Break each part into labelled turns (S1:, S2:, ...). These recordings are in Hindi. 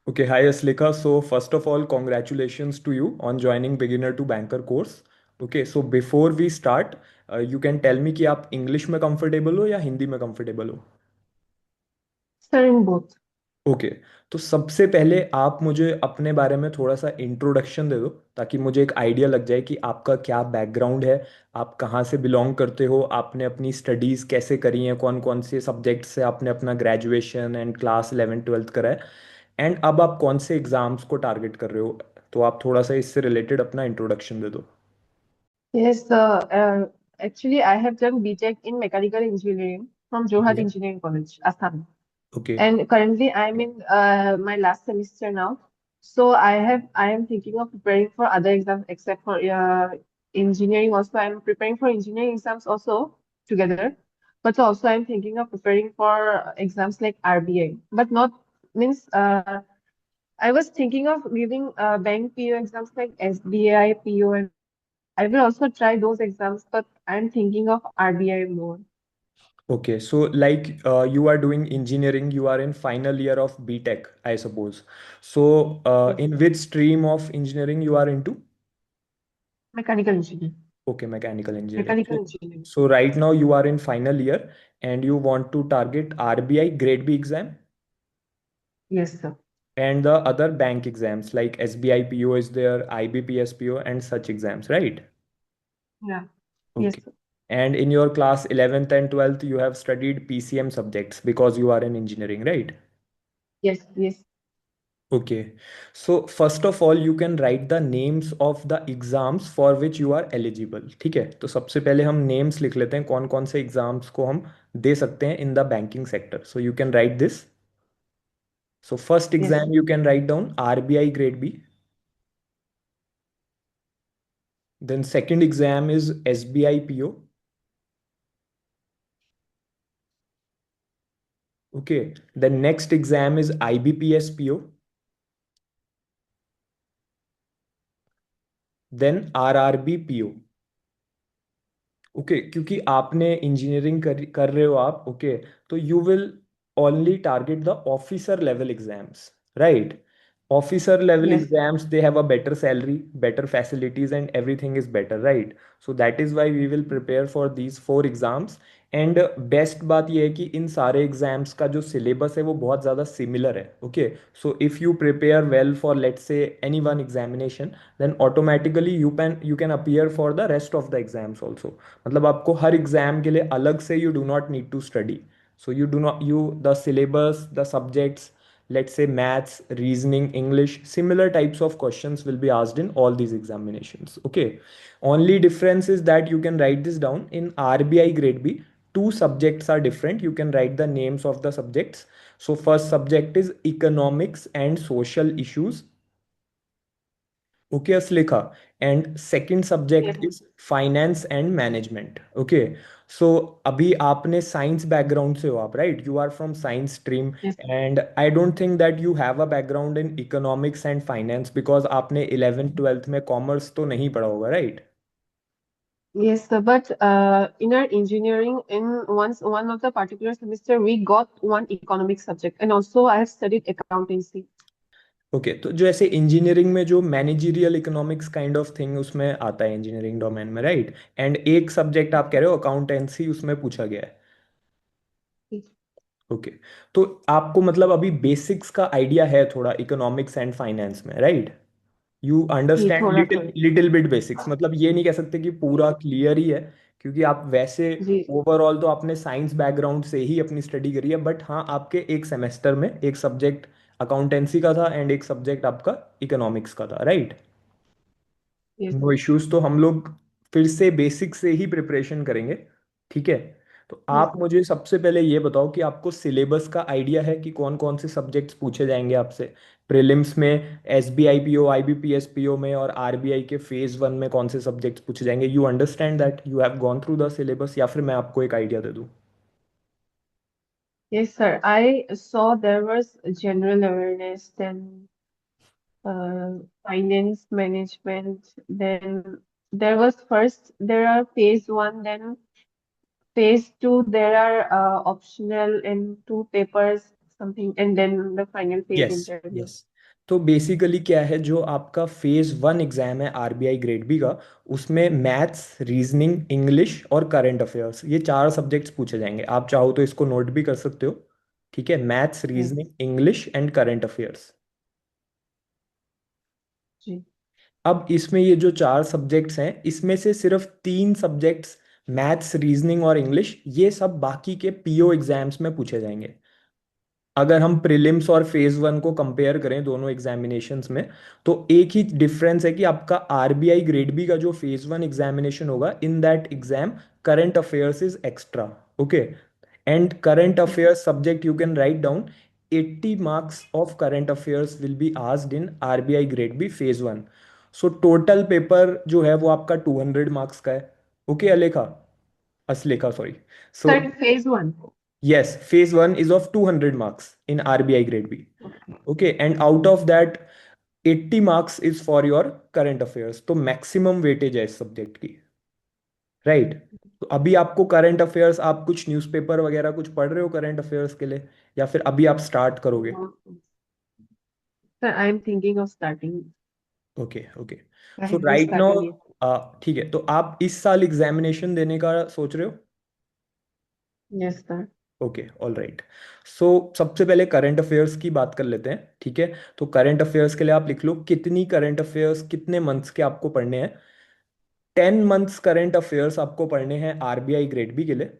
S1: Okay, hi Aslika. So first of all, congratulations to you on joining beginner to banker course. Okay, so before we start, you can tell me कि आप इंग्लिश में कंफर्टेबल हो या हिंदी में कंफर्टेबल हो?
S2: Sir, in both.
S1: ओके, तो सबसे पहले आप मुझे अपने बारे में थोड़ा सा इंट्रोडक्शन दे दो ताकि मुझे एक आइडिया लग जाए कि आपका क्या बैकग्राउंड है, आप कहाँ से बिलोंग करते हो, आपने अपनी स्टडीज़ कैसे करी हैं, कौन कौन से सब्जेक्ट से आपने अपना graduation and class 11th 12th करा है, एंड अब आप कौन से एग्ज़ाम्स को टारगेट कर रहे हो। तो आप थोड़ा सा इससे रिलेटेड अपना इंट्रोडक्शन दे दो।
S2: Yes, actually, I have done BTech in Mechanical Engineering from Jorhat Engineering College, Assam.
S1: Okay.
S2: And currently, I'm in my last semester now. So I am thinking of preparing for other exams except for engineering. Also, I'm preparing for engineering exams also together. But also, I'm thinking of preparing for exams like RBI. But not means I was thinking of giving bank PO exams like SBI PO, and I will also try those exams, but I'm thinking of RBI more.
S1: Okay, so like you are doing engineering, you are in final year of BTech, I suppose. So
S2: Yes,
S1: in which stream of engineering you are into?
S2: mechanical engineering.
S1: Okay, mechanical engineering.
S2: Mechanical
S1: So,
S2: engineering.
S1: so right now you are in final year and you want to target RBI Grade B exam
S2: Yes, sir.
S1: and the other bank exams like SBI PO is there, IBPS PO and such exams, right?
S2: Yeah. Yes,
S1: Okay.
S2: sir.
S1: And in your class 11th and 12th, you have studied PCM subjects because you are in engineering, right?
S2: Yes, yes,
S1: Okay. So first of all, you can write the names of the exams for which you are eligible. ठीक है, तो सबसे पहले हम names लिख लेते हैं कौन कौन से एग्जाम्स को हम दे सकते हैं in the banking sector. So you can write this. So first
S2: yes,
S1: exam
S2: sir.
S1: you can write down RBI Grade B. Then second exam is SBI PO. Okay. The next exam is IBPS PO. Then RRB PO. Okay, क्योंकि आपने इंजीनियरिंग कर रहे हो आप, ओके, तो you will only target the officer level exams, right? Officer level
S2: Yes,
S1: exams they have a better salary, better facilities and everything is better, right? So that is why we will prepare for these 4 exams. And best बात यह है कि इन सारे एग्जाम्स का जो सिलेबस है वो बहुत ज़्यादा सिमिलर है। Okay, so if you prepare well for let's say any one examination, then automatically you can appear for the rest of the exams also. मतलब आपको हर एग्जाम के लिए अलग से you do not need to study. So you do not you the syllabus the subjects, let's say maths, reasoning, English, similar types of questions will be asked in all these examinations. Okay, only difference is that you can write this down in RBI Grade B. Two subjects are different, you can write the names of the subjects. So first subject is economics and social issues. Okay, Aslekha. And second
S2: yes,
S1: subject is finance and management. Okay, so अभी आपने साइंस बैकग्राउंड से हो आप, right? You are from science stream
S2: yes,
S1: and I don't think that you have a background in economics and finance because आपने 11th 12th में कॉमर्स तो नहीं पढ़ा होगा, राइट?
S2: yes, sir. But in our engineering, in one of the particular semester, we got one economic subject, and also I have studied accountancy.
S1: Okay, तो जो ऐसे इंजीनियरिंग में जो managerial economics kind of thing उसमें आता है इंजीनियरिंग डोमेन में, राइट? एंड एक सब्जेक्ट आप कह रहे हो अकाउंटेंसी, उसमें पूछा गया है। ओके, तो आपको मतलब अभी बेसिक्स का आइडिया है थोड़ा इकोनॉमिक्स एंड फाइनेंस में, राइट? यू
S2: जी
S1: अंडरस्टैंड
S2: थोड़ा
S1: लिटिल
S2: थोड़ा
S1: लिटिल बिट बेसिक्स, मतलब ये नहीं कह सकते कि पूरा क्लियर ही है, क्योंकि आप वैसे
S2: जी
S1: ओवरऑल तो आपने साइंस बैकग्राउंड से ही अपनी स्टडी करी है, बट हाँ आपके एक सेमेस्टर में एक सब्जेक्ट अकाउंटेंसी का था एंड एक सब्जेक्ट आपका इकोनॉमिक्स का था, राइट?
S2: yes,
S1: नो इश्यूज, तो हम लोग फिर से बेसिक से ही प्रिपरेशन करेंगे। ठीक है, तो
S2: yes.
S1: आप मुझे सबसे पहले ये बताओ कि आपको सिलेबस का आइडिया है कि कौन कौन से सब्जेक्ट्स पूछे जाएंगे आपसे प्रीलिम्स में, S B I P O, I B P S P O में, और आर बी आई के फेज 1 में कौन से सब्जेक्ट्स पूछे जाएंगे? You understand that you have gone through the syllabus, या फिर मैं आपको एक आइडिया दे दूँ?
S2: Yes, sir. I saw there was general awareness, then finance management, then there was first, there are phase one, then phase two, there are optional and two papers, something, and then the final phase
S1: yes,
S2: interview.
S1: Yes. तो बेसिकली क्या है, जो आपका फेज वन एग्जाम है आरबीआई ग्रेड बी का, उसमें मैथ्स, रीजनिंग, इंग्लिश और करंट अफेयर्स, ये चार सब्जेक्ट्स पूछे जाएंगे। आप चाहो तो इसको नोट भी कर सकते हो। ठीक है, maths,
S2: yes
S1: reasoning, English and current affairs.
S2: जी।
S1: अब इसमें ये जो चार सब्जेक्ट्स हैं, इसमें से सिर्फ तीन सब्जेक्ट्स, मैथ्स, रीजनिंग और इंग्लिश, ये सब बाकी के पीओ एग्जाम्स में पूछे जाएंगे। अगर हम प्रीलिम्स और फेज वन को कंपेयर करें दोनों एग्जामिनेशंस में, तो एक ही डिफरेंस है कि आपका आरबीआई ग्रेड बी का जो फेज वन एग्जामिनेशन होगा, in that exam current affairs is extra. Okay, and current affairs subject you can write down 80 marks of current affairs will be asked in RBI grade B phase 1. So total paper जो है वो आपका 200 marks का है। Okay Alekha, Aslekha sorry. So
S2: sir phase one.
S1: yes, phase 1 is of 200 marks in RBI grade B. Okay, and out of that 80 marks is for your current affairs, तो मैक्सिमम वेटेज है इस सब्जेक्ट की। राइट, तो अभी आपको करंट अफेयर्स, आप कुछ न्यूज़पेपर वगैरह कुछ पढ़ रहे हो करंट अफेयर्स के लिए, या फिर अभी आप स्टार्ट करोगे?
S2: Sir I am thinking of starting.
S1: Okay okay.
S2: I
S1: so
S2: have
S1: right
S2: started
S1: now,
S2: it.
S1: ठीक है, तो आप इस साल एग्जामिनेशन देने का सोच रहे हो?
S2: Yes sir.
S1: Okay, all right. So सबसे पहले करंट अफेयर्स की बात कर लेते हैं, ठीक है। तो करंट अफेयर्स के लिए आप लिख लो कितनी करंट अफेयर्स कितने मंथ्स के आपको पढ़ने हैं। 10 मंथ्स करंट अफेयर्स आपको पढ़ने हैं आरबीआई ग्रेड बी के लिए।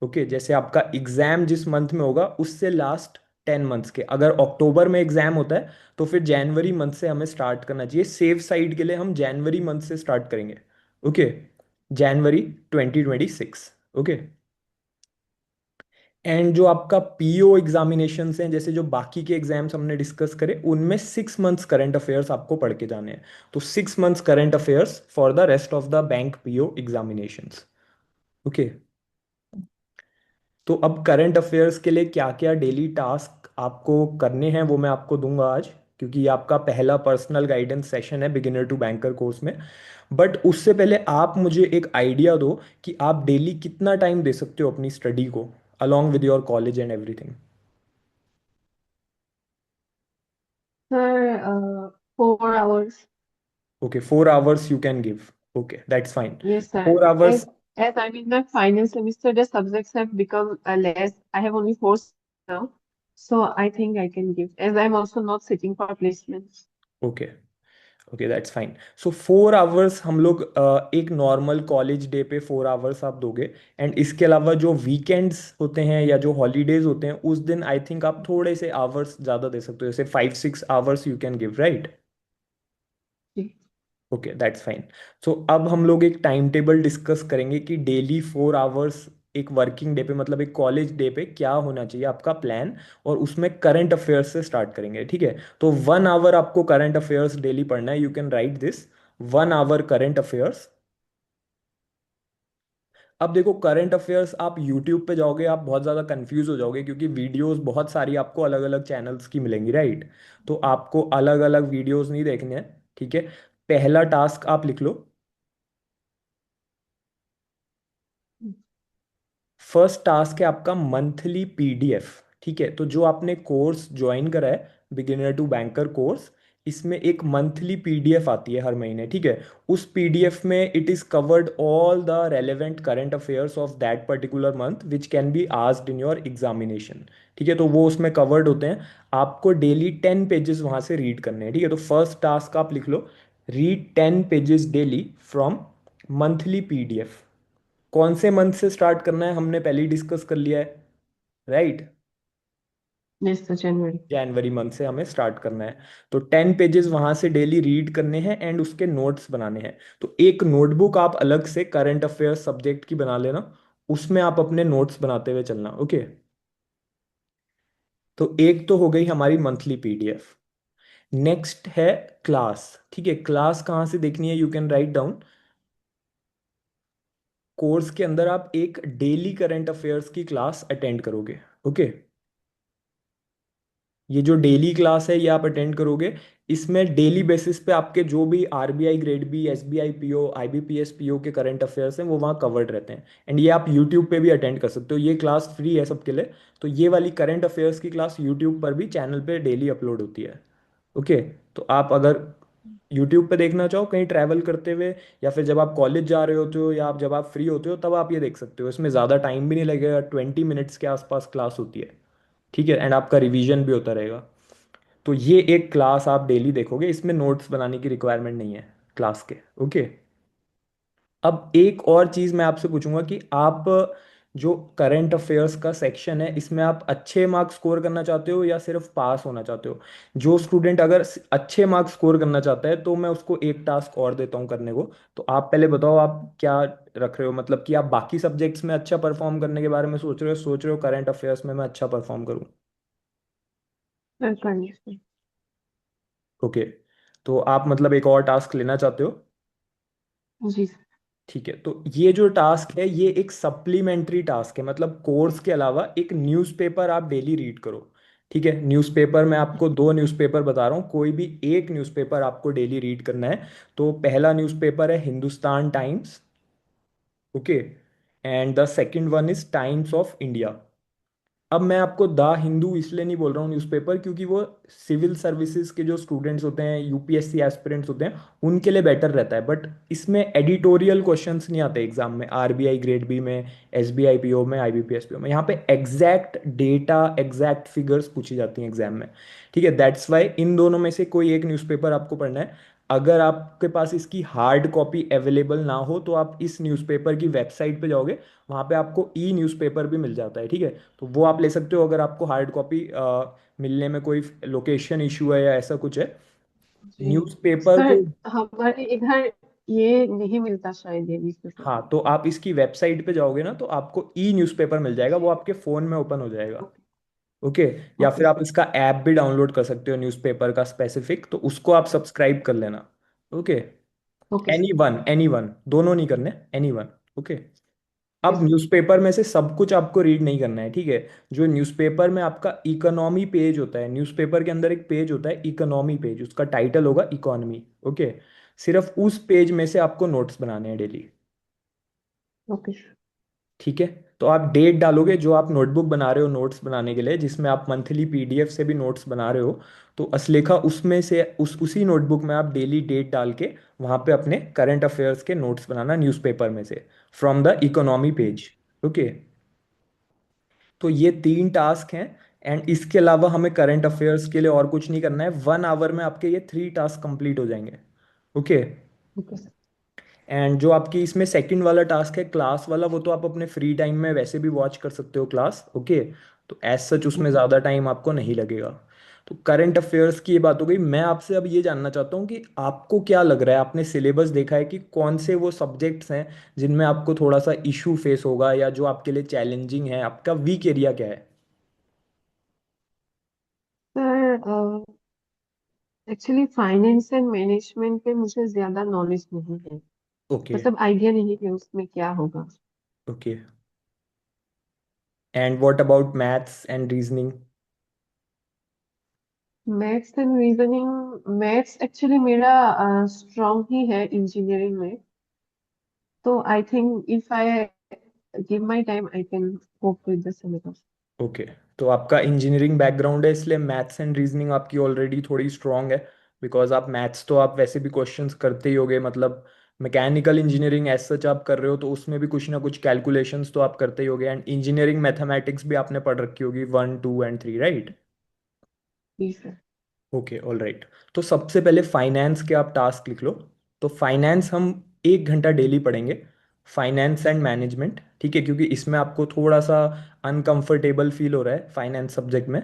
S1: ओके, जैसे आपका एग्जाम जिस मंथ में होगा उससे लास्ट 10 मंथ्स के, अगर अक्टूबर में एग्जाम होता है तो फिर जनवरी मंथ से हमें स्टार्ट करना चाहिए। सेफ साइड के लिए हम जनवरी मंथ से स्टार्ट करेंगे। Okay, January 2026। ओके, एंड जो आपका पीओ एग्जामिनेशंस हैं, जैसे जो बाकी के एग्जाम्स हमने डिस्कस करे, उनमें 6 मंथ्स करंट अफेयर्स आपको पढ़ के जाने हैं। तो 6 months current affairs for the rest of the bank PO examinations. Okay, तो अब करंट अफेयर्स के लिए क्या क्या डेली टास्क आपको करने हैं वो मैं आपको दूंगा आज, क्योंकि ये आपका पहला पर्सनल गाइडेंस सेशन है बिगिनर टू बैंकर कोर्स में। बट उससे पहले आप मुझे एक आइडिया दो कि आप डेली कितना टाइम दे सकते हो अपनी स्टडी को, along with your college and everything.
S2: Sir 4 hours।
S1: Okay, 4 hours you can give. Okay, that's fine.
S2: Yes, sir.
S1: 4 hours.
S2: As I'm in my final semester, the subjects have become less. I have only four now, so I think I can give. As I'm also not sitting for placements.
S1: Okay, okay, that's fine. So 4 hours हम लोग एक नॉर्मल कॉलेज डे पे 4 hours आप दोगे। एंड इसके अलावा जो वीकेंड्स होते हैं या जो हॉलीडेज होते हैं, उस दिन आई थिंक आप थोड़े से आवर्स ज़्यादा दे सकते हो, जैसे 5-6 hours you can give, right?
S2: जी।
S1: Okay, that's fine. सो अब हम लोग एक टाइम टेबल डिस्कस करेंगे कि डेली 4 hours एक वर्किंग डे पे, मतलब एक कॉलेज डे पे क्या होना चाहिए आपका प्लान, और उसमें करंट अफेयर्स से स्टार्ट करेंगे, ठीक है। तो 1 hour आपको करंट अफेयर्स डेली पढ़ना है, you can write this, 1 hour current affairs. अब देखो, करंट अफेयर्स आप यूट्यूब पे जाओगे आप बहुत ज़्यादा कंफ्यूज हो जाओगे, क्योंकि वीडियोस बहुत सारी आपको अलग अलग चैनल्स की मिलेंगी, राइट? तो आपको अलग अलग वीडियोस नहीं देखने हैं, ठीक है। पहला टास्क आप लिख लो, फर्स्ट टास्क है आपका मंथली पीडीएफ। ठीक है, तो जो आपने कोर्स ज्वाइन करा है, बिगिनर टू बैंकर कोर्स, इसमें एक मंथली पीडीएफ आती है हर महीने, ठीक है। उस पीडीएफ में it is covered all the relevant current affairs of that particular month which can be asked in your examination. ठीक है, तो वो उसमें कवर्ड होते हैं। आपको डेली 10 पेजेस वहां से रीड करने हैं, ठीक है। तो फर्स्ट टास्क आप लिख लो, read 10 pages daily from monthly PDF. कौन से मंथ से स्टार्ट करना है हमने पहले ही डिस्कस कर लिया है, राइट?
S2: Yes, sir, January.
S1: जनवरी मंथ से हमें स्टार्ट करना है। तो 10 पेजेस वहां से डेली रीड करने हैं एंड उसके नोट्स बनाने हैं। तो एक नोटबुक आप अलग से करंट अफेयर्स सब्जेक्ट की बना लेना, उसमें आप अपने नोट्स बनाते हुए चलना। ओके, तो एक तो हो गई हमारी मंथली पीडीएफ। नेक्स्ट है क्लास। ठीक है, क्लास कहाँ से देखनी है, you can write down. Course के अंदर आप एक डेली करंट अफेयर्स की क्लास अटेंड करोगे। ओके, ये जो डेली क्लास है ये आप अटेंड करोगे। इसमें डेली बेसिस पे आपके जो भी RBI grade B, SBI PO, IBPS PO के करंट अफेयर्स हैं वो वहाँ कवर्ड रहते हैं। एंड ये आप यूट्यूब पे भी अटेंड कर सकते हो, ये क्लास फ्री है सबके लिए। तो ये वाली करंट अफेयर्स की क्लास यूट्यूब पर भी चैनल पे डेली अपलोड होती है। ओके। तो आप अगर यूट्यूब पे देखना चाहो कहीं ट्रैवल करते हुए, या फिर जब आप कॉलेज जा रहे होते हो, या आप जब आप फ्री होते हो, तब आप ये देख सकते हो। इसमें ज़्यादा टाइम भी नहीं लगेगा, 20 मिनट्स के आसपास क्लास होती है। ठीक है, एंड आपका रिवीजन भी होता रहेगा। तो ये एक क्लास आप डेली देखोगे, इसमें नोट्स बनाने की रिक्वायरमेंट नहीं है क्लास के। ओके। अब एक और चीज़ मैं आपसे पूछूंगा कि आप जो करंट अफेयर्स का सेक्शन है, इसमें आप अच्छे मार्क्स स्कोर करना चाहते हो या सिर्फ पास होना चाहते हो? जो स्टूडेंट अगर अच्छे मार्क्स स्कोर करना चाहता है तो मैं उसको एक टास्क और देता हूँ करने को। तो आप पहले बताओ आप क्या रख रहे हो, मतलब कि आप बाकी सब्जेक्ट्स में अच्छा परफॉर्म करने के बारे में सोच रहे हो करंट अफेयर्स में मैं अच्छा परफॉर्म करूँ?
S2: करनी।
S1: ओके। तो आप मतलब एक और टास्क लेना चाहते हो?
S2: जी।
S1: ठीक है, तो ये जो टास्क है ये एक सप्लीमेंट्री टास्क है, मतलब कोर्स के अलावा एक न्यूज़पेपर आप डेली रीड करो। ठीक है, न्यूज़पेपर मैं आपको दो न्यूज़पेपर बता रहा हूँ, कोई भी एक न्यूज़पेपर आपको डेली रीड करना है। तो पहला न्यूज़पेपर है Hindustan times. Okay. And the second one is times of India. अब मैं आपको द हिंदू इसलिए नहीं बोल रहा हूँ न्यूज़पेपर, क्योंकि वो सिविल सर्विसेज के जो स्टूडेंट्स होते हैं, यूपीएससी एस्पिरेंट्स होते हैं, उनके लिए बेटर रहता है। बट इसमें एडिटोरियल क्वेश्चंस नहीं आते एग्जाम में, आरबीआई ग्रेड बी में, एसबीआई पीओ में, आईबीपीएस पीओ में। यहाँ पे एग्जैक्ट डेटा, एग्जैक्ट फिगर्स पूछी जाती हैं एग्जाम में। ठीक है, दैट्स वाई इन दोनों में से कोई एक न्यूज़पेपर आपको पढ़ना है। अगर आपके पास इसकी हार्ड कॉपी अवेलेबल ना हो तो आप इस न्यूज़पेपर की वेबसाइट पे जाओगे, वहाँ पे आपको ई न्यूज़पेपर भी मिल जाता है। ठीक है, तो वो आप ले सकते हो अगर आपको हार्ड कॉपी मिलने में कोई लोकेशन इशू है या ऐसा कुछ है।
S2: जी
S1: न्यूज़पेपर
S2: सर,
S1: को।
S2: हमारे इधर ये नहीं मिलता शायद ये न्यूज़पेपर।
S1: हाँ, तो आप इसकी वेबसाइट पे जाओगे ना तो आपको ई न्यूज़पेपर मिल जाएगा, वो आपके फ़ोन में ओपन हो जाएगा।
S2: ओके।
S1: ओके। या
S2: ओके
S1: फिर आप
S2: सर।
S1: इसका ऐप भी डाउनलोड कर सकते हो न्यूज़पेपर का स्पेसिफिक, तो उसको आप सब्सक्राइब कर लेना। Okay.
S2: Okay sir.
S1: Any one, दोनों नहीं करने, एनी वन। ओके।
S2: ओके
S1: अब
S2: सर।
S1: न्यूज़पेपर में से सब कुछ आपको रीड नहीं करना है। ठीक है, जो न्यूज़पेपर में आपका इकोनॉमी पेज होता है, न्यूज़पेपर के अंदर एक पेज होता है इकोनॉमी पेज, उसका टाइटल होगा इकोनॉमी। ओके। सिर्फ उस पेज में से आपको नोट्स बनाने हैं डेली।
S2: Okay sir.
S1: ठीक है। तो आप डेट डालोगे, जो आप नोटबुक बना रहे हो नोट्स बनाने के लिए, जिसमें आप मंथली पीडीएफ से भी नोट्स बना रहे हो, तो असलेखा उसमें से उसी नोटबुक में आप डेली डेट डाल के वहाँ पे अपने करंट अफेयर्स के नोट्स बनाना न्यूज़पेपर में से, from the economy page. Okay. तो ये तीन टास्क हैं। एंड इसके अलावा हमें करंट अफेयर्स के लिए और कुछ नहीं करना है, 1 आवर में आपके ये थ्री टास्क कंप्लीट हो जाएंगे। ओके।
S2: Okay sir.
S1: एंड जो आपकी इसमें सेकंड वाला टास्क है क्लास वाला, वो तो आप अपने फ्री टाइम में वैसे भी वॉच कर सकते हो क्लास। ओके। तो एज सच उसमें
S2: ओके।
S1: ज़्यादा टाइम आपको नहीं लगेगा। तो करंट अफेयर्स की ये बात हो गई। मैं आपसे अब ये जानना चाहता हूँ कि आपको क्या लग रहा है, आपने सिलेबस देखा है कि कौन से वो सब्जेक्ट्स हैं जिनमें आपको थोड़ा सा इशू फेस होगा, या जो आपके लिए चैलेंजिंग है, आपका वीक एरिया क्या है?
S2: Sir actually finance and management पे मुझे ज्यादा नॉलेज नहीं है।
S1: ओके।
S2: मतलब आइडिया नहीं कि उसमें क्या होगा।
S1: Okay. And what about maths and reasoning?
S2: Maths and reasoning, maths actually मेरा स्ट्रांग ही है इंजीनियरिंग में। तो I think if I give my time I can cope with the syllabus.
S1: Okay. तो आपका इंजीनियरिंग बैकग्राउंड है, इसलिए मैथ्स एंड रीजनिंग आपकी ऑलरेडी थोड़ी स्ट्रांग है। बिकॉज आप मैथ्स तो आप वैसे भी क्वेश्चंस करते ही होगे, मतलब मैकेनिकल इंजीनियरिंग एज सच आप कर रहे हो तो उसमें भी कुछ ना कुछ कैलकुलेशंस तो आप करते ही होगे। एंड इंजीनियरिंग मैथमेटिक्स भी आपने पढ़ रखी होगी, 1 2 एंड 3, राइट?
S2: जी सर।
S1: Okay, all right. तो सबसे पहले फाइनेंस के आप टास्क लिख लो। तो फाइनेंस हम 1 घंटा डेली पढ़ेंगे, फाइनेंस एंड मैनेजमेंट। ठीक है, क्योंकि इसमें आपको थोड़ा सा अनकंफर्टेबल फील हो रहा है फाइनेंस सब्जेक्ट में।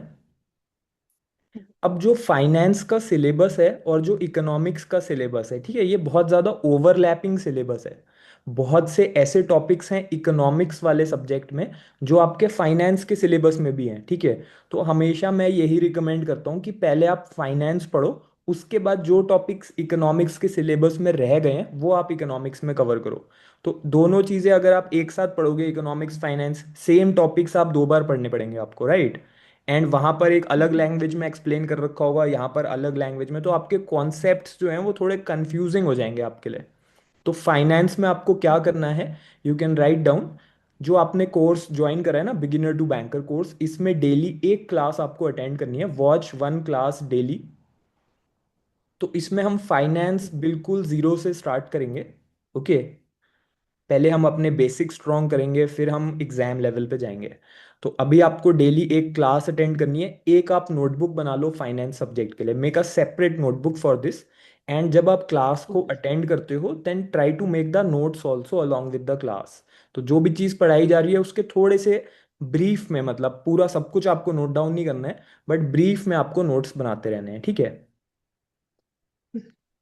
S1: अब जो फाइनेंस का सिलेबस है और जो इकोनॉमिक्स का सिलेबस है, ठीक है, ये बहुत ज़्यादा ओवरलैपिंग सिलेबस है। बहुत से ऐसे टॉपिक्स हैं इकोनॉमिक्स वाले सब्जेक्ट में जो आपके फाइनेंस के सिलेबस में भी हैं। ठीक है, तो हमेशा मैं यही रिकमेंड करता हूँ कि पहले आप फाइनेंस पढ़ो, उसके बाद जो टॉपिक्स इकोनॉमिक्स के सिलेबस में रह गए हैं वो आप इकोनॉमिक्स में कवर करो। तो दोनों चीज़ें अगर आप एक साथ पढ़ोगे, इकोनॉमिक्स फाइनेंस, सेम टॉपिक्स आप 2 बार पढ़ने पड़ेंगे आपको, राइट? एंड वहाँ पर एक अलग लैंग्वेज में एक्सप्लेन कर रखा होगा, यहाँ पर अलग लैंग्वेज में, तो आपके कॉन्सेप्ट्स जो हैं वो थोड़े कंफ्यूजिंग हो जाएंगे आपके लिए। तो फाइनेंस में आपको क्या करना है, यू कैन राइट डाउन। जो आपने कोर्स ज्वाइन करा है ना, बिगिनर टू बैंकर कोर्स, इसमें डेली एक क्लास आपको अटेंड करनी है, वॉच 1 क्लास डेली। तो इसमें हम फाइनेंस बिल्कुल जीरो से स्टार्ट करेंगे। ओके, पहले हम अपने बेसिक स्ट्रॉन्ग करेंगे, फिर हम एग्जाम लेवल पे जाएंगे। तो अभी आपको डेली एक क्लास अटेंड करनी है, एक आप नोटबुक बना लो फाइनेंस सब्जेक्ट के लिए, make a separate notebook for this. And जब आप क्लास को
S2: ओके।
S1: अटेंड करते हो then try to make the notes also along with the class. तो जो भी चीज़ पढ़ाई जा रही है उसके थोड़े से ब्रीफ में, मतलब पूरा सब कुछ आपको नोट डाउन नहीं करना है, बट ब्रीफ में आपको नोट्स बनाते रहने हैं, ठीक है।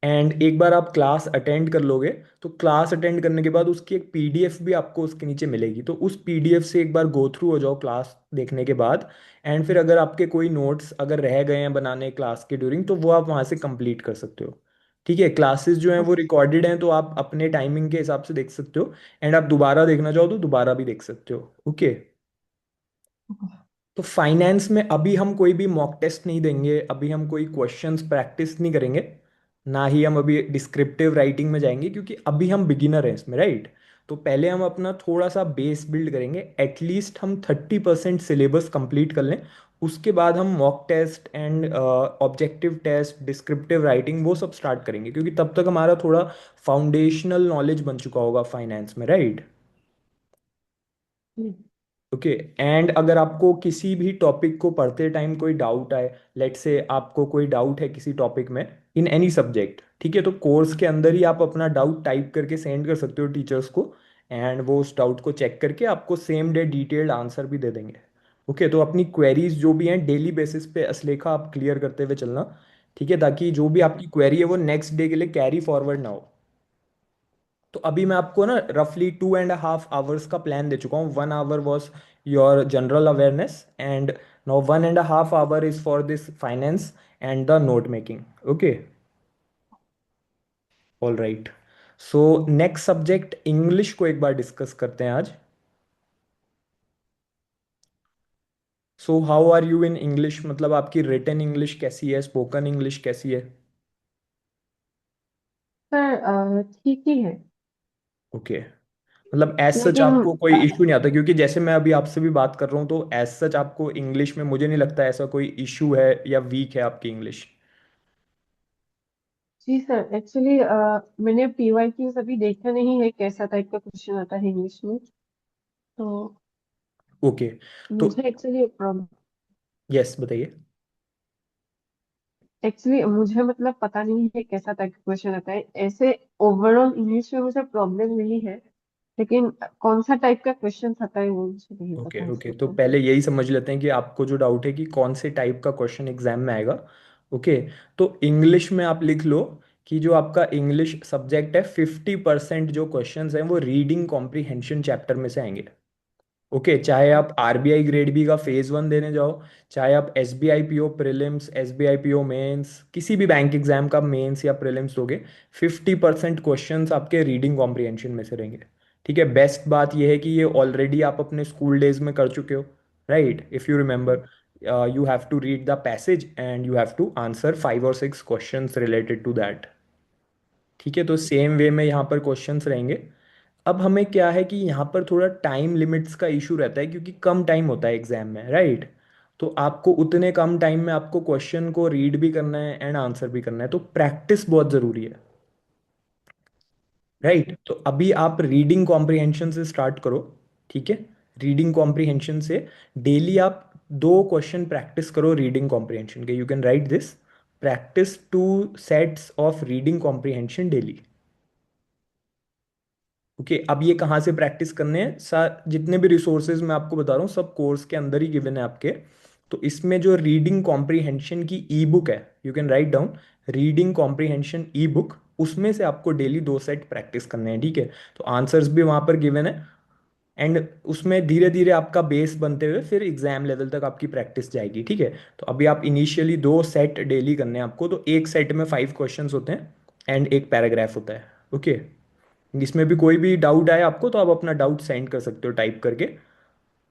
S1: एंड एक बार आप क्लास अटेंड कर लोगे, तो क्लास अटेंड करने के बाद उसकी एक पीडीएफ भी आपको उसके नीचे मिलेगी, तो उस पीडीएफ से एक बार गो थ्रू हो जाओ क्लास देखने के बाद। एंड फिर अगर आपके कोई नोट्स अगर रह गए हैं बनाने क्लास के ड्यूरिंग, तो वो आप वहाँ से कंप्लीट कर सकते हो। ठीक है, क्लासेस जो हैं वो रिकॉर्डेड हैं, तो आप अपने टाइमिंग के हिसाब से देख सकते हो। एंड आप दोबारा देखना चाहो तो दोबारा भी देख सकते हो। ओके। तो फाइनेंस में अभी हम कोई भी मॉक टेस्ट नहीं देंगे, अभी हम कोई क्वेश्चंस प्रैक्टिस नहीं करेंगे, ना ही हम अभी डिस्क्रिप्टिव राइटिंग में जाएंगे, क्योंकि अभी हम बिगिनर हैं इसमें, राइट। तो पहले हम अपना थोड़ा सा बेस बिल्ड करेंगे, एटलीस्ट हम 30% सिलेबस कंप्लीट कर लें। उसके बाद हम mock test and objective test, descriptive writing वो सब स्टार्ट करेंगे, क्योंकि तब तक हमारा थोड़ा फाउंडेशनल नॉलेज बन चुका होगा फाइनेंस में, राइट। ओके। एंड अगर आपको किसी भी टॉपिक को पढ़ते टाइम कोई डाउट आए, लेट से आपको कोई डाउट है किसी टॉपिक में इन एनी सब्जेक्ट, ठीक है, तो कोर्स के अंदर ही आप अपना डाउट टाइप करके सेंड कर सकते हो टीचर्स को। एंड वो उस डाउट को चेक करके आपको सेम डे डिटेल्ड आंसर भी दे देंगे। ओके, तो अपनी क्वेरीज जो भी हैं डेली बेसिस पे असलेखा आप क्लियर करते हुए चलना, ठीक है, ताकि जो भी आपकी क्वेरी है वो नेक्स्ट डे के लिए कैरी फॉरवर्ड ना हो। तो अभी मैं आपको ना रफली 2.5 आवर्स का प्लान दे चुका हूँ। 1 hour was your general awareness, and now 1.5 hour is for this finance and the note making. Okay, all right. So next subject English को एक बार डिस्कस करते हैं आज। So how are you in English, मतलब आपकी रिटन इंग्लिश कैसी है, स्पोकन इंग्लिश कैसी है?
S2: सर ठीक ही है।
S1: ओके, मतलब एज सच
S2: लेकिन
S1: आपको कोई इशू नहीं आता, क्योंकि जैसे मैं अभी आपसे भी बात कर रहा हूँ तो एज सच आपको इंग्लिश में मुझे नहीं लगता ऐसा कोई इशू है या वीक है आपकी इंग्लिश।
S2: जी सर, एक्चुअली मैंने पीवाईक्यूज अभी देखा नहीं है कैसा टाइप का क्वेश्चन आता है इंग्लिश में। तो
S1: ओके, तो
S2: मुझे एक्चुअली
S1: यस बताइए।
S2: मुझे मतलब पता नहीं है कैसा टाइप का क्वेश्चन आता है ऐसे। ओवरऑल इंग्लिश में मुझे प्रॉब्लम नहीं है, लेकिन कौन सा टाइप का क्वेश्चन आता है वो मुझे नहीं
S1: ओके
S2: पता है
S1: ओके,
S2: इसके
S1: तो
S2: ऊपर।
S1: पहले यही समझ लेते हैं कि आपको जो डाउट है कि कौन से टाइप का क्वेश्चन एग्जाम में आएगा। ओके, तो इंग्लिश में आप लिख लो कि जो आपका इंग्लिश सब्जेक्ट है 50% जो क्वेश्चंस हैं वो रीडिंग कॉम्प्रीहेंशन चैप्टर में से आएंगे। ओके, चाहे आप आरबीआई ग्रेड बी का फेज 1 देने जाओ, चाहे आप SBI PO prelims, SBI PO mains, किसी भी बैंक एग्जाम का मेंस या प्रीलिम्स दोगे, 50% क्वेश्चंस आपके रीडिंग कॉम्प्रिहेंशन में से रहेंगे। ठीक है, बेस्ट बात यह है कि ये ऑलरेडी आप अपने स्कूल डेज में कर चुके हो, right. If you remember, you have to read the passage and you have to answer 5 और 6 क्वेश्चंस रिलेटेड टू दैट। ठीक है, तो सेम वे में यहाँ पर क्वेश्चंस रहेंगे। अब हमें क्या है कि यहाँ पर थोड़ा टाइम लिमिट्स का इशू रहता है, क्योंकि कम टाइम होता है एग्जाम में, राइट। तो आपको उतने कम टाइम में आपको क्वेश्चन को रीड भी करना है एंड आंसर भी करना है, तो प्रैक्टिस बहुत ज़रूरी है, राइट। तो अभी आप रीडिंग कॉम्प्रिहेंशन से स्टार्ट करो, ठीक है। रीडिंग कॉम्प्रिहेंशन से डेली आप 2 क्वेश्चन प्रैक्टिस करो रीडिंग कॉम्प्रिहेंशन के। You can write this: practice 2 sets of reading comprehension daily. Okay, अब ये कहाँ से प्रैक्टिस करने हैं? जितने भी रिसोर्सेज मैं आपको बता रहा हूँ सब कोर्स के अंदर ही गिवन है आपके। तो इसमें जो रीडिंग कॉम्प्रीहेंशन की ई बुक है, you can write down reading comprehension E book, उसमें से आपको डेली 2 सेट प्रैक्टिस करने हैं, ठीक है। तो आंसर्स भी वहाँ पर गिवन है। एंड उसमें धीरे धीरे आपका बेस बनते हुए फिर एग्जाम लेवल तक आपकी प्रैक्टिस जाएगी, ठीक है। तो अभी आप इनिशियली 2 सेट डेली करने हैं आपको, तो एक सेट में 5 क्वेश्चंस होते हैं एंड एक पैराग्राफ होता है। ओके, इसमें भी कोई भी डाउट आए आपको तो आप अपना डाउट सेंड कर सकते हो टाइप करके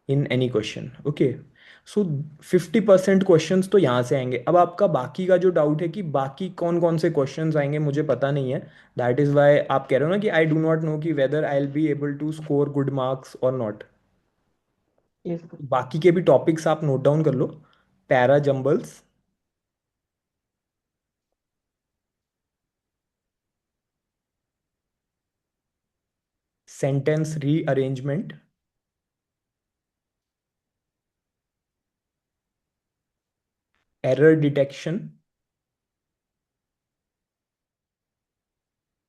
S1: in any question. Okay, so 50% questions तो यहाँ से आएंगे। अब आपका बाकी का जो डाउट है कि बाकी कौन कौन से क्वेश्चंस आएंगे मुझे पता नहीं है, दैट इज़ वाई आप कह रहे हो ना कि आई डू नॉट नो कि whether I will be able to score good marks और नॉट।
S2: यस।
S1: बाकी के भी टॉपिक्स आप नोट डाउन कर लो: para jumbles, sentence rearrangement, error detection,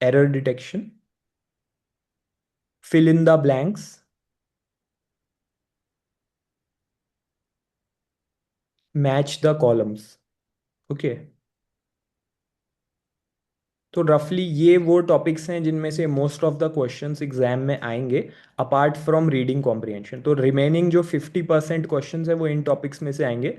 S1: error detection, fill in the blanks, match the columns. Okay, तो रफली ये वो टॉपिक्स हैं जिनमें से most of the questions exam में आएंगे, अपार्ट फ्रॉम रीडिंग कॉम्प्रिहेंशन। तो रिमेनिंग जो 50% क्वेश्चंस है वो इन टॉपिक्स में से आएंगे।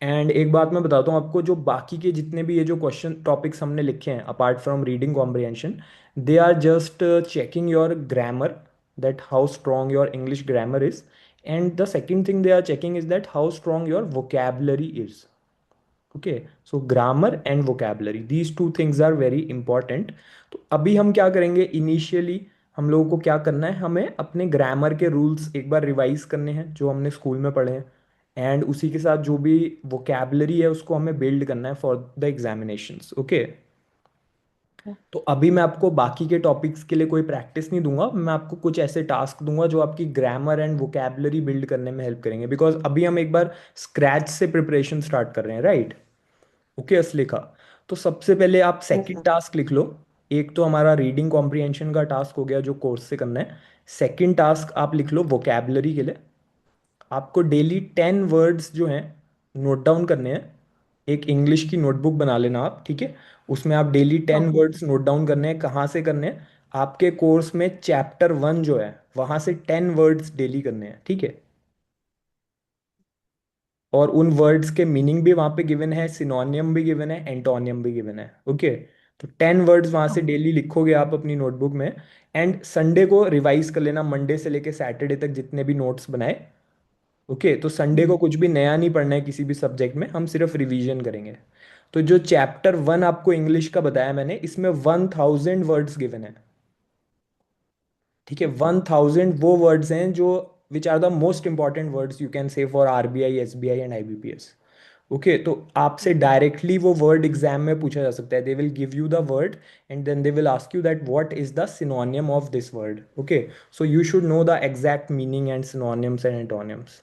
S1: एंड एक बात मैं बताता हूँ आपको, जो बाकी के जितने भी ये जो क्वेश्चन टॉपिक्स हमने लिखे हैं apart from reading comprehension, they are just checking your grammar, that how strong your English grammar is, and the second thing they are checking is that how strong your vocabulary is. Okay, so grammar and vocabulary, these two things are very important. तो अभी हम क्या करेंगे, इनिशियली हम लोगों को क्या करना है, हमें अपने ग्रामर के रूल्स एक बार रिवाइज करने हैं जो हमने स्कूल में पढ़े हैं, एंड उसी के साथ जो भी वोकेबलरी है उसको हमें बिल्ड करना है फॉर द एग्जामिनेशंस। ओके, तो अभी मैं आपको बाकी के टॉपिक्स के लिए कोई प्रैक्टिस नहीं दूंगा, मैं आपको कुछ ऐसे टास्क दूंगा जो आपकी ग्रामर एंड वोकेबलरी बिल्ड करने में हेल्प करेंगे, बिकॉज अभी हम एक बार स्क्रैच से प्रिपरेशन स्टार्ट कर रहे हैं, राइट? ओके असलिका, तो सबसे पहले आप
S2: Yes,
S1: सेकंड
S2: sir.
S1: टास्क लिख लो। एक तो हमारा रीडिंग कॉम्प्रिहेंशन का टास्क हो गया जो कोर्स से करना है। सेकंड टास्क आप लिख लो वोकेबलरी के लिए। आपको डेली 10 वर्ड्स जो हैं नोट डाउन करने हैं। एक इंग्लिश की नोटबुक बना लेना आप, ठीक है? उसमें आप daily ten
S2: Okay.
S1: Words note down करने हैं। कहाँ से करने हैं? आपके कोर्स में चैप्टर 1 जो है वहाँ से 10 वर्ड्स डेली करने हैं, ठीक है? और उन वर्ड्स के मीनिंग भी वहाँ पे गिवन है, सिनोनियम भी गिवन है, एंटोनियम भी गिवन है। ओके, तो 10 वर्ड्स वहाँ से
S2: Okay.
S1: डेली लिखोगे आप अपनी नोटबुक में। एंड संडे को रिवाइज कर लेना, मंडे से लेके सैटरडे तक जितने भी नोट्स बनाए। ओके, तो संडे को
S2: Mm.
S1: कुछ भी नया नहीं पढ़ना है किसी भी सब्जेक्ट में, हम सिर्फ रिवीजन करेंगे। तो जो चैप्टर 1 आपको इंग्लिश का बताया मैंने, इसमें 1000 वर्ड्स गिवन है, ठीक है?
S2: Okay.
S1: 1000 वो वर्ड्स हैं जो which are the most important words you can say for RBI, SBI and IBPS. Okay, तो आपसे
S2: Okay.
S1: डायरेक्टली वो वर्ड एग्जाम में पूछा जा सकता है। They will give you the word and then they will ask you that what is the synonym of this word. Okay, so you should know the exact meaning and synonyms and antonyms.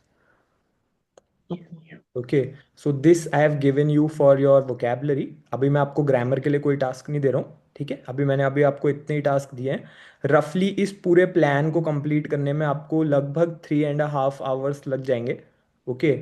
S2: Okay.
S1: Okay, so this I have given you for your vocabulary. अभी मैं आपको ग्रामर के लिए कोई टास्क नहीं दे रहा हूँ, ठीक है? अभी आपको इतने ही टास्क दिए हैं। रफली इस पूरे प्लान को कंप्लीट करने में आपको लगभग 3.5 आवर्स लग जाएंगे। ओके,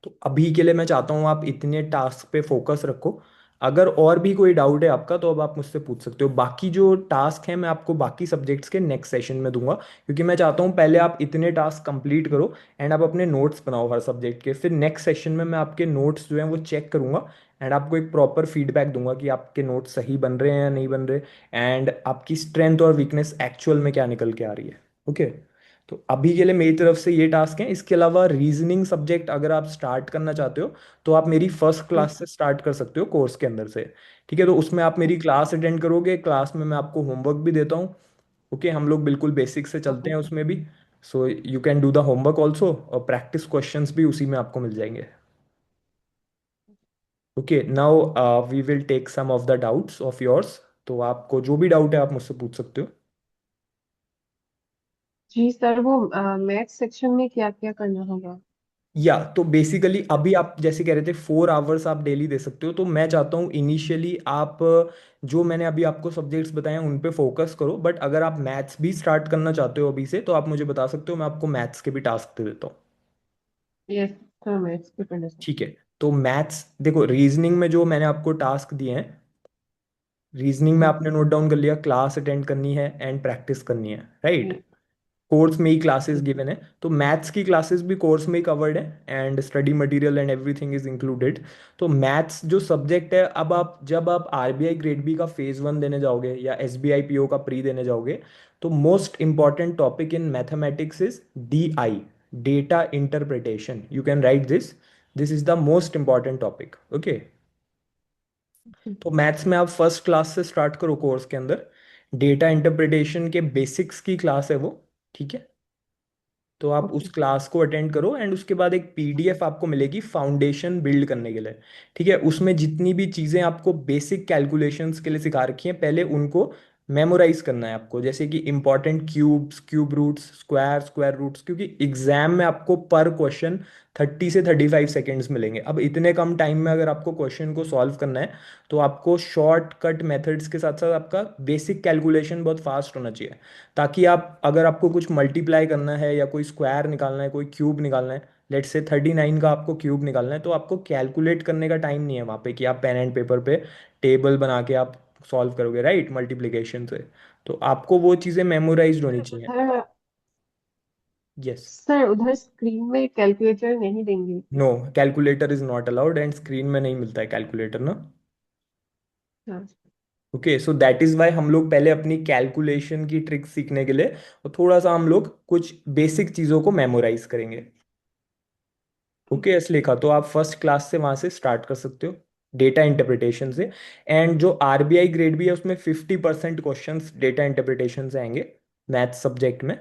S1: तो अभी के लिए मैं चाहता हूँ आप इतने टास्क पे फोकस रखो। अगर और भी कोई डाउट है आपका तो अब आप मुझसे पूछ सकते हो। बाकी जो टास्क हैं मैं आपको बाकी सब्जेक्ट्स के नेक्स्ट सेशन में दूंगा, क्योंकि मैं चाहता हूँ पहले आप इतने टास्क कंप्लीट करो एंड आप अपने नोट्स बनाओ हर सब्जेक्ट के। फिर नेक्स्ट सेशन में मैं आपके नोट्स जो हैं वो चेक करूंगा एंड आपको एक प्रॉपर फीडबैक दूंगा कि आपके नोट्स सही बन रहे हैं या नहीं बन रहे, एंड आपकी स्ट्रेंथ और वीकनेस एक्चुअल में क्या निकल के आ रही है। ओके, तो अभी के लिए मेरी तरफ से ये टास्क है। इसके अलावा रीजनिंग सब्जेक्ट अगर आप स्टार्ट करना चाहते हो तो आप मेरी फर्स्ट क्लास से स्टार्ट कर सकते हो कोर्स के अंदर से, ठीक है? तो उसमें आप मेरी क्लास अटेंड करोगे, क्लास में मैं आपको होमवर्क भी देता हूँ। ओके, हम लोग बिल्कुल बेसिक से चलते
S2: Okay.
S1: हैं उसमें भी। So you can do the homework also, और प्रैक्टिस क्वेश्चंस भी उसी में आपको मिल जाएंगे। Okay, now we will take some of the doubts of yours. तो आपको जो भी डाउट है आप मुझसे पूछ सकते हो।
S2: जी सर, वो मैथ सेक्शन में क्या क्या करना होगा?
S1: या तो बेसिकली अभी आप जैसे कह रहे थे 4 आवर्स आप डेली दे सकते हो, तो मैं चाहता हूँ इनिशियली आप जो मैंने अभी आपको सब्जेक्ट्स बताए हैं उन पे फोकस करो। बट अगर आप मैथ्स भी स्टार्ट करना चाहते हो अभी से तो आप मुझे बता सकते हो, मैं आपको मैथ्स के भी टास्क दे देता हूँ।
S2: यस सर, मैथ्स पे करना सर।
S1: ठीक है, तो मैथ्स देखो, रीजनिंग में जो मैंने आपको टास्क दिए हैं, रीजनिंग में आपने नोट डाउन कर लिया, क्लास अटेंड करनी है एंड प्रैक्टिस करनी है, राइट?
S2: जी।
S1: कोर्स में ही क्लासेस गिवन है, तो मैथ्स की क्लासेस भी कोर्स में ही कवर्ड है and study material and everything is included. तो मैथ्स जो सब्जेक्ट है, अब आप जब आप आरबीआई ग्रेड बी का फेज 1 देने जाओगे या एसबीआई पीओ का प्री देने जाओगे, तो most important topic in mathematics is DI, data interpretation. You can write this, this is the most important topic. Okay, तो मैथ्स में आप फर्स्ट क्लास से स्टार्ट करो कोर्स के अंदर। डेटा इंटरप्रिटेशन के बेसिक्स की क्लास है वो, ठीक है? तो आप
S2: ओके।
S1: उस क्लास को अटेंड करो एंड उसके बाद एक पीडीएफ आपको मिलेगी फाउंडेशन बिल्ड करने के लिए, ठीक है? उसमें जितनी भी चीज़ें आपको बेसिक कैलकुलेशंस के लिए सिखा रखी हैं, पहले उनको मेमोराइज करना है आपको, जैसे कि important cubes, cube roots, square, square roots, क्योंकि एग्जाम में आपको पर क्वेश्चन 30 से 35 सेकेंड्स मिलेंगे। अब इतने कम टाइम में अगर आपको क्वेश्चन को सॉल्व करना है तो आपको शॉर्टकट मेथड्स के साथ साथ आपका बेसिक कैलकुलेशन बहुत फास्ट होना चाहिए, ताकि आप, अगर आपको कुछ मल्टीप्लाई करना है या कोई स्क्वायर निकालना है, कोई क्यूब निकालना है, लेट से 39 का आपको क्यूब निकालना है, तो आपको कैलकुलेट करने का टाइम नहीं है वहाँ पे कि आप पेन एंड पेपर पे टेबल बना के आप सॉल्व करोगे, राइट, मल्टीप्लिकेशन से। तो आपको वो चीज़ें मेमोराइज्ड होनी चाहिए।
S2: उधर
S1: यस।
S2: सर उधर स्क्रीन में कैलकुलेटर नहीं देंगे क्या?
S1: No, calculator is not allowed, and screen में नहीं मिलता है कैलकुलेटर ना।
S2: हाँ।
S1: Okay, so that is why हम लोग पहले अपनी कैलकुलेशन की ट्रिक सीखने के लिए और थोड़ा सा हम लोग कुछ बेसिक चीज़ों को मेमोराइज करेंगे। ओके, इसलिए लिखा तो आप फर्स्ट क्लास से वहां से स्टार्ट कर सकते हो, डेटा इंटरप्रिटेशन से। एंड जो आरबीआई ग्रेड भी है उसमें 50% क्वेश्चन डेटा इंटरप्रिटेशन से आएंगे, मैथ सब्जेक्ट में।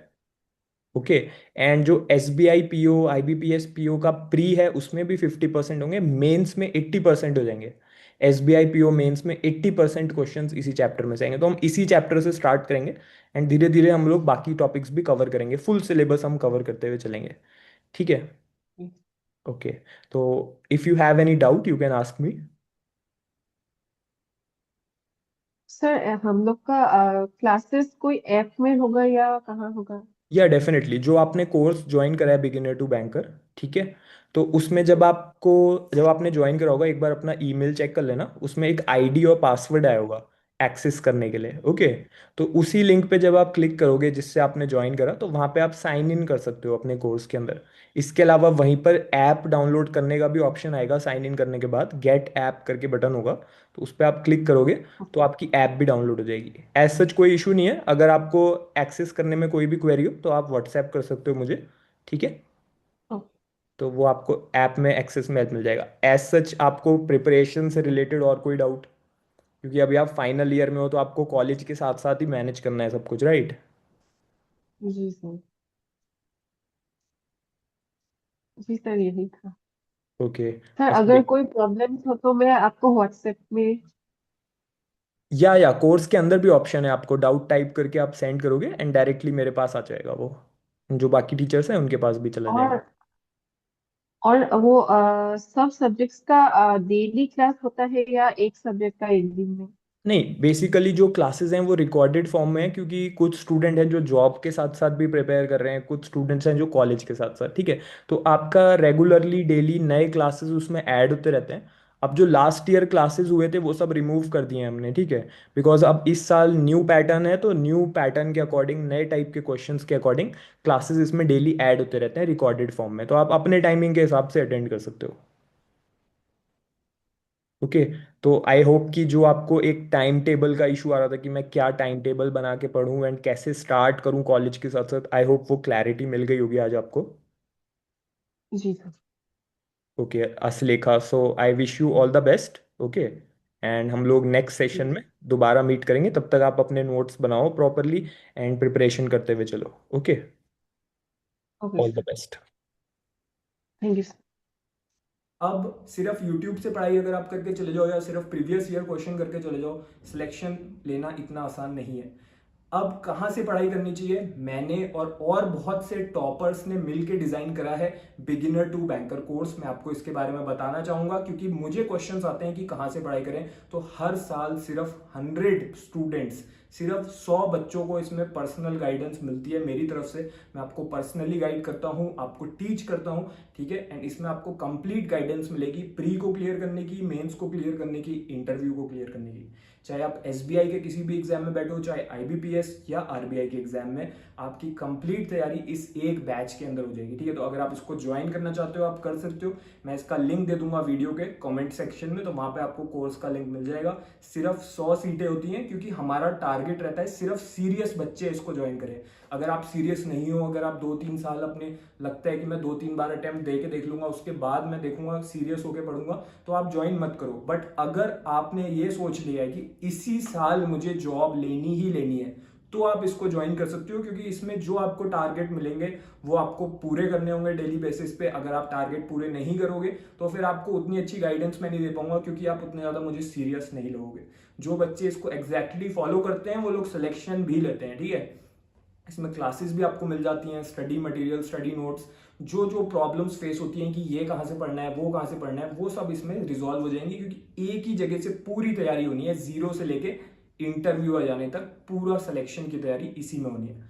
S1: ओके। एंड जो S B I P O, I B P S P O का प्री है उसमें भी 50% होंगे, मेंस में 80% हो जाएंगे। S B I P O mains में 80% क्वेश्चन इसी चैप्टर में से आएंगे, तो हम इसी चैप्टर से स्टार्ट करेंगे। एंड धीरे धीरे हम लोग बाकी टॉपिक्स भी कवर करेंगे, फुल सिलेबस हम कवर करते हुए चलेंगे। ठीक है। ओके। तो if you have any doubt you can ask me.
S2: Sir हम लोग का क्लासेस कोई ऐप में होगा या कहाँ होगा?
S1: या डेफिनेटली, जो आपने कोर्स ज्वाइन करा है बिगिनर टू बैंकर, ठीक है, तो उसमें जब आपको, जब आपने ज्वाइन करा होगा एक बार अपना ईमेल चेक कर लेना, उसमें एक आईडी और पासवर्ड आया होगा एक्सेस करने के लिए। ओके। तो उसी लिंक पे जब आप क्लिक करोगे जिससे आपने ज्वाइन करा, तो वहाँ पे आप साइन इन कर सकते हो अपने कोर्स के अंदर। इसके अलावा वहीं पर ऐप डाउनलोड करने का भी ऑप्शन आएगा, साइन इन करने के बाद गेट ऐप करके बटन होगा, तो उस पर आप क्लिक करोगे तो आपकी ऐप भी डाउनलोड हो जाएगी। एज सच कोई इशू नहीं है, अगर आपको एक्सेस करने में कोई भी क्वेरी हो तो आप व्हाट्सएप कर सकते हो मुझे। ठीक है। तो वो आपको ऐप में एक्सेस में मिल जाएगा। एज सच आपको प्रिपरेशन से रिलेटेड और कोई डाउट, क्योंकि अभी आप फाइनल ईयर में हो तो आपको कॉलेज के साथ साथ ही मैनेज करना है सब कुछ, राइट।
S2: जी सर। जी सर यही था।
S1: ओके।
S2: सर
S1: बस
S2: अगर कोई प्रॉब्लम हो तो मैं आपको व्हाट्सएप में।
S1: या कोर्स के अंदर भी ऑप्शन है, आपको डाउट टाइप करके आप सेंड करोगे एंड डायरेक्टली मेरे पास आ जाएगा वो, जो बाकी टीचर्स हैं उनके पास भी चला जाएगा।
S2: और और वो सब सब्जेक्ट्स का डेली क्लास होता है या एक सब्जेक्ट का एक दिन में?
S1: नहीं, बेसिकली जो क्लासेस हैं वो रिकॉर्डेड फॉर्म में है, क्योंकि कुछ स्टूडेंट हैं जो जॉब के साथ साथ भी प्रिपेयर कर रहे हैं, कुछ स्टूडेंट्स हैं जो कॉलेज के साथ साथ, ठीक है। तो आपका रेगुलरली डेली नए क्लासेस उसमें ऐड होते रहते हैं। अब जो लास्ट ईयर क्लासेस हुए थे वो सब रिमूव कर दिए हैं हमने, ठीक है, बिकॉज अब इस साल न्यू पैटर्न है, तो न्यू पैटर्न के अकॉर्डिंग, नए टाइप के क्वेश्चंस के अकॉर्डिंग क्लासेस इसमें डेली ऐड होते रहते हैं रिकॉर्डेड फॉर्म में, तो आप अपने टाइमिंग के हिसाब से अटेंड कर सकते हो। ओके। तो आई होप कि जो आपको एक टाइम टेबल का इशू आ रहा था कि मैं क्या टाइम टेबल बना के पढूं एंड कैसे स्टार्ट करूं कॉलेज के साथ साथ, आई होप वो क्लैरिटी मिल गई होगी आज आपको।
S2: जी sir.
S1: Okay Aslekha, so I wish you all the best. Okay. And हम लोग नेक्स्ट सेशन
S2: जी
S1: में दोबारा मीट करेंगे, तब तक आप अपने नोट्स बनाओ प्रॉपरली एंड प्रिपरेशन करते हुए चलो। Okay.
S2: Okay
S1: all the
S2: sir.
S1: Best.
S2: Thank you sir.
S1: अब सिर्फ यूट्यूब से पढ़ाई अगर आप करके चले जाओ या सिर्फ प्रीवियस ईयर क्वेश्चन करके चले जाओ, सिलेक्शन लेना इतना आसान नहीं है। अब कहाँ से पढ़ाई करनी चाहिए, मैंने और बहुत से टॉपर्स ने मिलकर डिजाइन करा है बिगिनर टू बैंकर कोर्स। मैं आपको इसके बारे में बताना चाहूंगा, क्योंकि मुझे क्वेश्चंस आते हैं कि कहाँ से पढ़ाई करें, तो हर साल सिर्फ 100 स्टूडेंट्स, सिर्फ 100 बच्चों को इसमें पर्सनल गाइडेंस मिलती है मेरी तरफ से। मैं आपको पर्सनली गाइड करता हूँ, आपको टीच करता हूँ, ठीक है। एंड इसमें आपको कंप्लीट गाइडेंस मिलेगी, प्री को क्लियर करने की, मेंस को क्लियर करने की, इंटरव्यू को क्लियर करने की। चाहे आप एसबीआई के किसी भी एग्जाम में बैठो, चाहे आईबीपीएस या आरबीआई के एग्जाम में, आपकी कंप्लीट तैयारी इस एक बैच के अंदर हो जाएगी, ठीक है। तो अगर आप इसको ज्वाइन करना चाहते हो आप कर सकते हो, मैं इसका लिंक दे दूंगा वीडियो के कमेंट सेक्शन में, तो वहां पे आपको कोर्स का लिंक मिल जाएगा। सिर्फ 100 सीटें होती हैं, क्योंकि हमारा टारगेट रहता है सिर्फ सीरियस बच्चे इसको ज्वाइन करें। अगर आप सीरियस नहीं हो, अगर आप 2-3 साल अपने, लगता है कि मैं 2-3 बार अटेम्प्ट दे के देख लूंगा उसके बाद मैं देखूंगा सीरियस होकर पढ़ूंगा, तो आप ज्वाइन मत करो। बट अगर आपने ये सोच लिया है कि इसी साल मुझे जॉब लेनी ही लेनी है, तो आप इसको ज्वाइन कर सकते हो, क्योंकि इसमें जो आपको टारगेट मिलेंगे वो आपको पूरे करने होंगे डेली बेसिस पे। अगर आप टारगेट पूरे नहीं करोगे तो फिर आपको उतनी अच्छी गाइडेंस मैं नहीं दे पाऊंगा, क्योंकि आप उतने ज़्यादा मुझे सीरियस नहीं लोगे। जो बच्चे इसको एग्जैक्टली फॉलो करते हैं वो लोग सिलेक्शन भी लेते हैं, ठीक है। इसमें क्लासेस भी आपको मिल जाती हैं, स्टडी मटेरियल, स्टडी नोट्स, जो जो प्रॉब्लम्स फेस होती हैं कि ये कहाँ से पढ़ना है, वो कहाँ से पढ़ना है, वो सब इसमें रिजॉल्व हो जाएंगी, क्योंकि एक ही जगह से पूरी तैयारी होनी है, जीरो से लेके इंटरव्यू आ जाने तक पूरा सिलेक्शन की तैयारी इसी में होनी है।